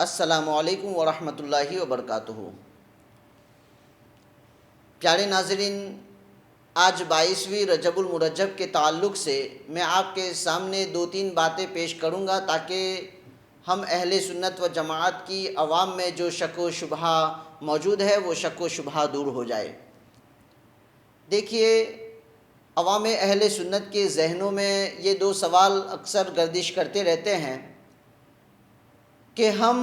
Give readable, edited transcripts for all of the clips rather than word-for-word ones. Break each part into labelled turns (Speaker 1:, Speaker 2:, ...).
Speaker 1: السلام علیکم ورحمۃ اللہ وبرکاتہ۔ پیارے ناظرین، آج 22ویں رجب المرجب کے تعلق سے میں آپ کے سامنے 2-3 باتیں پیش کروں گا تاکہ ہم اہل سنت و جماعت کی عوام میں جو شک و شبہ موجود ہے وہ شک و شبہ دور ہو جائے۔ دیکھیے، عوام اہل سنت کے ذہنوں میں یہ 2 سوال اکثر گردش کرتے رہتے ہیں کہ ہم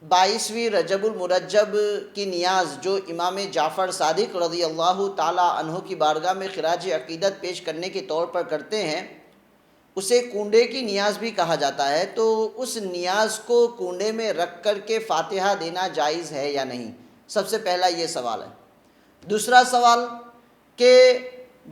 Speaker 1: 22ویں رجب المرجب کی نیاز جو امام جعفر صادق رضی اللہ تعالی عنہ کی بارگاہ میں خراج عقیدت پیش کرنے کے طور پر کرتے ہیں، اسے کنڈے کی نیاز بھی کہا جاتا ہے، تو اس نیاز کو کنڈے میں رکھ کر کے فاتحہ دینا جائز ہے یا نہیں؟ سب سے پہلا یہ سوال ہے۔ دوسرا سوال کہ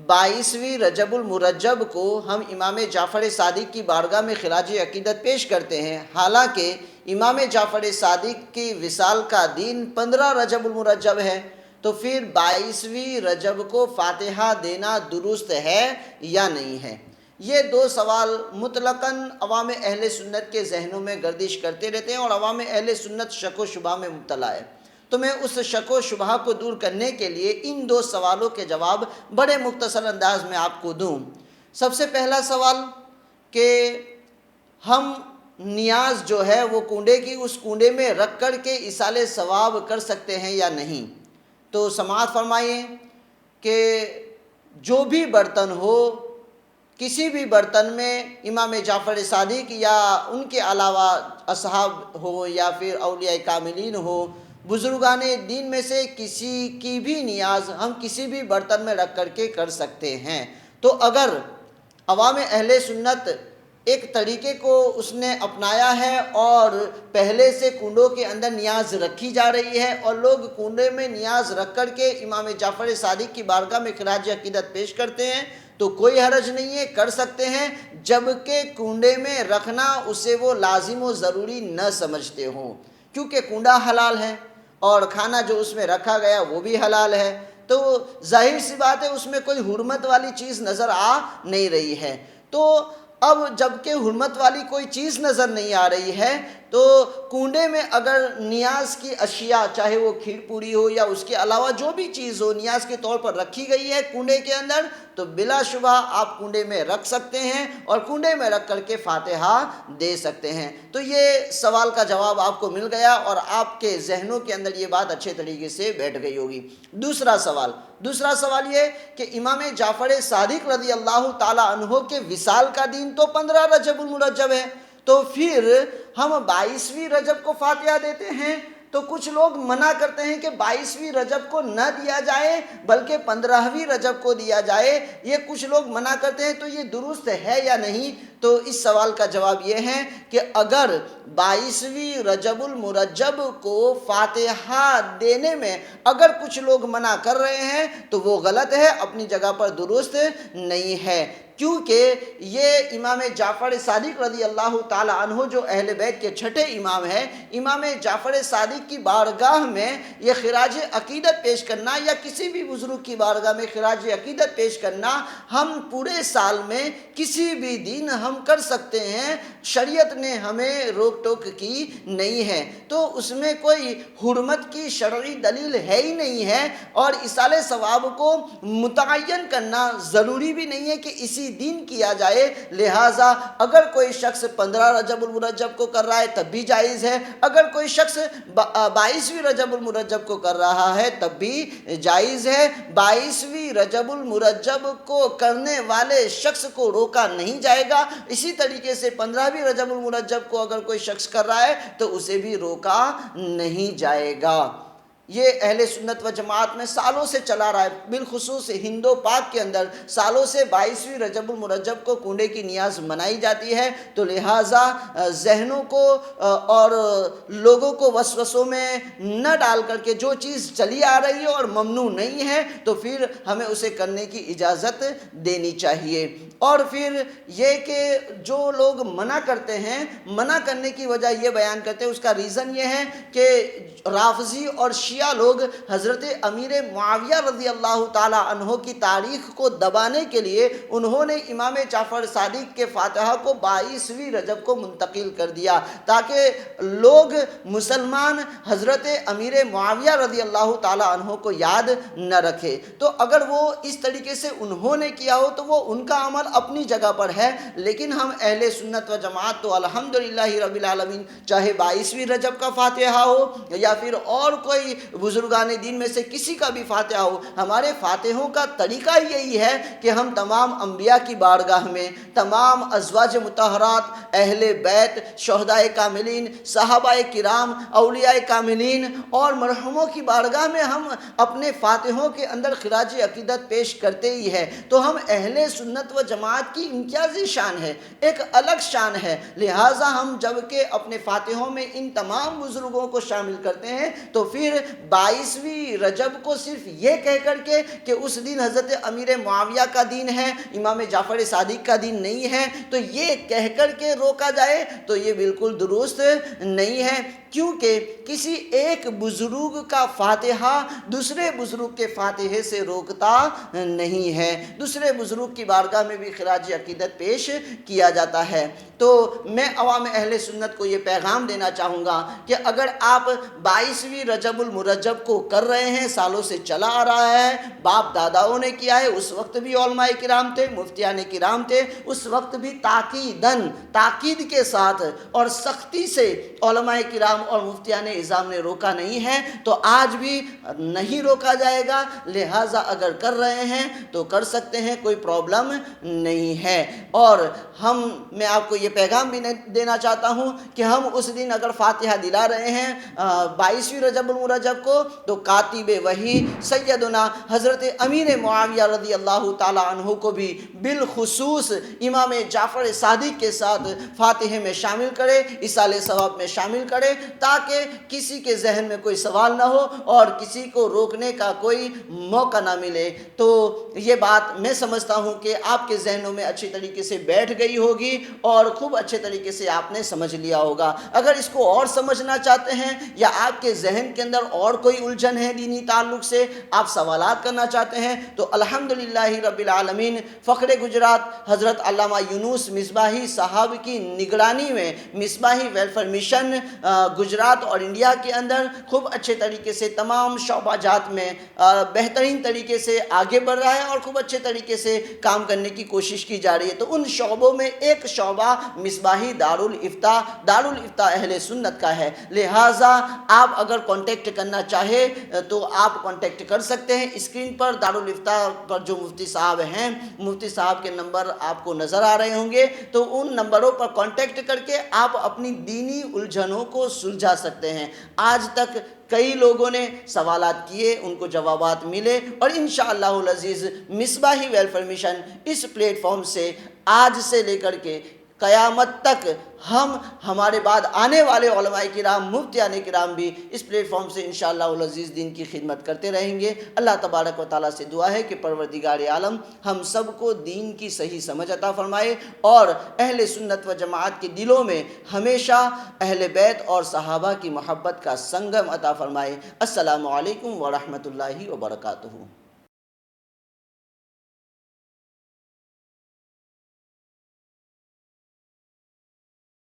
Speaker 1: 22ویں رجب المرجب کو ہم امام جعفر صادق کی بارگاہ میں خراج عقیدت پیش کرتے ہیں، حالانکہ امام جعفر صادق کی وصال کا دن 15 رجب المرجب ہے، تو پھر 22ویں رجب کو فاتحہ دینا درست ہے یا نہیں ہے؟ یہ 2 سوال مطلقاً عوام اہل سنت کے ذہنوں میں گردش کرتے رہتے ہیں اور عوام اہل سنت شک و شبہ میں مبتلا ہے۔ تو میں اس شک و شبہ کو دور کرنے کے لیے ان 2 سوالوں کے جواب بڑے مختصر انداز میں آپ کو دوں۔ سب سے پہلا سوال کہ ہم نیاز جو ہے وہ کنڈے کی اس کنڈے میں رکھ کر کے ایصال ثواب کر سکتے ہیں یا نہیں؟ تو سماعت فرمائیے کہ جو بھی برتن ہو، کسی بھی برتن میں امام جعفر صادق یا ان کے علاوہ اصحاب ہو یا پھر اولیاء کاملین ہو، بزرگان دین میں سے کسی کی بھی نیاز ہم کسی بھی برتن میں رکھ کر کے کر سکتے ہیں۔ تو اگر عوام اہل سنت ایک طریقے کو اس نے اپنایا ہے اور پہلے سے کنڈوں کے اندر نیاز رکھی جا رہی ہے اور لوگ کنڈے میں نیاز رکھ کر کے امام جعفر صادق کی بارگاہ میں خراج عقیدت پیش کرتے ہیں، تو کوئی حرج نہیں ہے، کر سکتے ہیں، جبکہ کنڈے میں رکھنا اسے وہ لازم و ضروری نہ سمجھتے ہوں، کیونکہ کنڈا حلال ہے اور کھانا جو اس میں رکھا گیا وہ بھی حلال ہے، تو ظاہر سی بات ہے اس میں کوئی حرمت والی چیز نظر آ نہیں رہی ہے۔ تو اب جبکہ حرمت والی کوئی چیز نظر نہیں آ رہی ہے، تو کنڈے میں اگر نیاز کی اشیاء، چاہے وہ کھیر پوری ہو یا اس کے علاوہ جو بھی چیز ہو، نیاز کے طور پر رکھی گئی ہے کنڈے کے اندر، تو بلا شبہ آپ کنڈے میں رکھ سکتے ہیں اور کنڈے میں رکھ کر کے فاتحہ دے سکتے ہیں۔ تو یہ سوال کا جواب آپ کو مل گیا اور آپ کے ذہنوں کے اندر یہ بات اچھے طریقے سے بیٹھ گئی ہوگی۔ دوسرا سوال یہ کہ امام جعفر صادق رضی اللہ تعالی عنہ کے وصال کا دن تو 15 رجب المرجب ہے، تو پھر ہم 22ویں رجب کو فاتحہ دیتے ہیں، تو کچھ لوگ منع کرتے ہیں کہ 22ویں رجب کو نہ دیا جائے بلکہ 15ویں رجب کو دیا جائے، یہ کچھ لوگ منع کرتے ہیں، تو یہ درست ہے یا نہیں؟ تو اس سوال کا جواب یہ ہے کہ اگر 22ویں رجب المرجب کو فاتحہ دینے میں اگر کچھ لوگ منع کر رہے ہیں تو وہ غلط ہے، اپنی جگہ پر درست نہیں ہے، کیونکہ یہ امام جعفر صادق رضی اللہ تعالی عنہ جو اہل بیت کے چھٹے امام ہیں، امام جعفر صادق کی بارگاہ میں یہ خراج عقیدت پیش کرنا یا کسی بھی بزرگ کی بارگاہ میں خراج عقیدت پیش کرنا ہم پورے سال میں کسی بھی دن ہم کر سکتے ہیں، شریعت نے ہمیں روک ٹوک کی نہیں ہے، تو اس میں کوئی حرمت کی شرعی دلیل ہے ہی نہیں ہے، اور ایصال ثواب کو متعین کرنا ضروری بھی نہیں ہے کہ اسی دن کیا جائے، لہٰذا اگر کوئی شخص 15 رجب المرجب کو کر رہا ہے تب بھی جائز ہے، اگر کوئی شخص 22ویں رجب المرجب کو کر رہا ہے تب بھی جائز ہے۔ 22ویں رجب المرجب کو کرنے والے شخص کو روکا نہیں جائے گا، اسی طریقے سے 15ویں رجب المرجب کو اگر کوئی شخص کر رہا ہے تو اسے بھی روکا نہیں جائے گا۔ یہ اہل سنت و جماعت میں سالوں سے چلا رہا ہے، بالخصوص ہند و پاک کے اندر سالوں سے 22ویں رجب المرجب کو کنڈے کی نیاز منائی جاتی ہے، تو لہٰذا ذہنوں کو اور لوگوں کو وسوسوں میں نہ ڈال کر کے جو چیز چلی آ رہی ہے اور ممنوع نہیں ہے تو پھر ہمیں اسے کرنے کی اجازت دینی چاہیے۔ اور پھر یہ کہ جو لوگ منع کرتے ہیں، منع کرنے کی وجہ یہ بیان کرتے ہیں، اس کا ریزن یہ ہے کہ رافضی اور شیعہ لوگ حضرت امیر معاویہ رضی اللہ تعالیٰ عنہ کی تاریخ کو دبانے کے لیے انہوں نے امام جعفر صادق کے فاتحہ کو 22ویں رجب کو منتقل کر دیا، تاکہ لوگ مسلمان حضرت امیر معاویہ رضی اللہ تعالیٰ عنہ کو یاد نہ رکھے۔ تو اگر وہ اس طریقے سے انہوں نے کیا ہو تو وہ ان کا عمل اپنی جگہ پر ہے، لیکن ہم اہل سنت و جماعت تو الحمدللہ رب العالمین چاہے 22ویں رجب کا فاتحہ ہو یا پھر اور کوئی بزرگان دین میں سے کسی کا بھی فاتحہ ہو، ہمارے فاتحوں کا طریقہ یہی ہے کہ ہم تمام انبیاء کی بارگاہ میں، تمام ازواج مطہرات، اہل بیت، شہدائے کاملین، صحابہ کرام، اولیاء کاملین اور مرحوموں کی بارگاہ میں ہم اپنے فاتحوں کے اندر خراج عقیدت پیش کرتے ہی ہے۔ تو ہم اہل سنت و جماعت کی امتیازی شان ہے، ایک الگ شان ہے، لہٰذا ہم جب کہ اپنے فاتحوں میں ان تمام بزرگوں کو شامل کرتے ہیں تو پھر 22ویں رجب کو صرف یہ کہہ کر کے کہ اس دن حضرت امیر معاویہ کا دن ہے، امام جعفر صادق کا دن نہیں ہے، تو یہ کہہ کر کے روکا جائے تو یہ بالکل درست نہیں ہے، کیونکہ کسی ایک بزرگ کا فاتحہ دوسرے بزرگ کے فاتحے سے روکتا نہیں ہے، دوسرے بزرگ کی بارگاہ میں بھی خراج عقیدت پیش کیا جاتا ہے۔ تو میں عوام اہل سنت کو یہ پیغام دینا چاہوں گا کہ اگر آپ 22ویں رجب المرجب کو کر رہے ہیں، سالوں سے چلا آ رہا ہے، باپ داداؤں نے کیا ہے، اس وقت بھی علماء کرام تھے، مفتیان کرام تھے، اس وقت بھی تاکید کے ساتھ اور سختی سے علماء کرام اور مفتیان اعظام نے روکا نہیں ہے، تو آج بھی نہیں روکا جائے گا، لہٰذا اگر کر رہے ہیں تو کر سکتے ہیں، کوئی پرابلم نہیں ہے۔ اور میں آپ کو یہ پیغام بھی دینا چاہتا ہوں کہ ہم اس دن اگر فاتحہ دلا رہے ہیں 22ویں رجب المرجب کو، تو کاتب وحی سیدنا حضرت امیر معاویہ رضی اللہ تعالیٰ عنہ کو بھی بالخصوص امام جعفر صادق کے ساتھ فاتحے میں شامل کرے، ایصال ثواب میں شامل کرے، تاکہ کسی کے ذہن میں کوئی سوال نہ ہو اور کسی کو روکنے کا کوئی موقع نہ ملے۔ تو یہ بات میں سمجھتا ہوں کہ آپ کے ذہنوں میں اچھی طریقے سے بیٹھ گئی ہوگی اور خوب اچھے طریقے سے آپ نے سمجھ لیا ہوگا۔ اگر اس کو اور سمجھنا چاہتے ہیں یا آپ کے ذہن کے اندر اور کوئی الجھن ہے دینی تعلق سے، آپ سوالات کرنا چاہتے ہیں، تو الحمدللہ رب العالمین فخر گجرات حضرت علامہ یونس مصباحی صاحب کی نگرانی میں مصباحی ویلفیئر مشن گجرات اور انڈیا کے اندر خوب اچھے طریقے سے تمام شعبہ جات میں بہترین طریقے سے آگے بڑھ رہا ہے اور خوب اچھے طریقے سے کام کرنے کی کوشش کی جا رہی ہے۔ تو ان شعبوں میں ایک شعبہ مصباحی دارالفتہ اہل سنت کا ہے، لہٰذا آپ اگر کانٹیکٹ کرنا چاہے تو آپ کانٹیکٹ کر سکتے ہیں۔ اسکرین پر دارالفتہ پر جو مفتی صاحب ہیں، مفتی صاحب کے نمبر آپ کو نظر آ رہے ہوں گے، تو ان نمبروں پر کانٹیکٹ کر کے آپ اپنی دینی الجھنوں کو سلجھا سکتے ہیں۔ آج تک کئی لوگوں نے سوالات کیے، ان کو جوابات ملے، اور انشاءاللہ العزیز مصباحی ویلفیئر مشن اس پلیٹ فارم سے آج سے لے کر کے قیامت تک ہمارے بعد آنے والے علماء کرام، مفتیان کرام بھی اس پلیٹ فارم سے انشاءاللہ العزیز دین کی خدمت کرتے رہیں گے۔ اللہ تبارک و تعالیٰ سے دعا ہے کہ پروردگار عالم ہم سب کو دین کی صحیح سمجھ عطا فرمائے اور اہل سنت و جماعت کے دلوں میں ہمیشہ اہل بیت اور صحابہ کی محبت کا سنگم عطا فرمائے۔ السلام علیکم ورحمۃ اللہ وبرکاتہ۔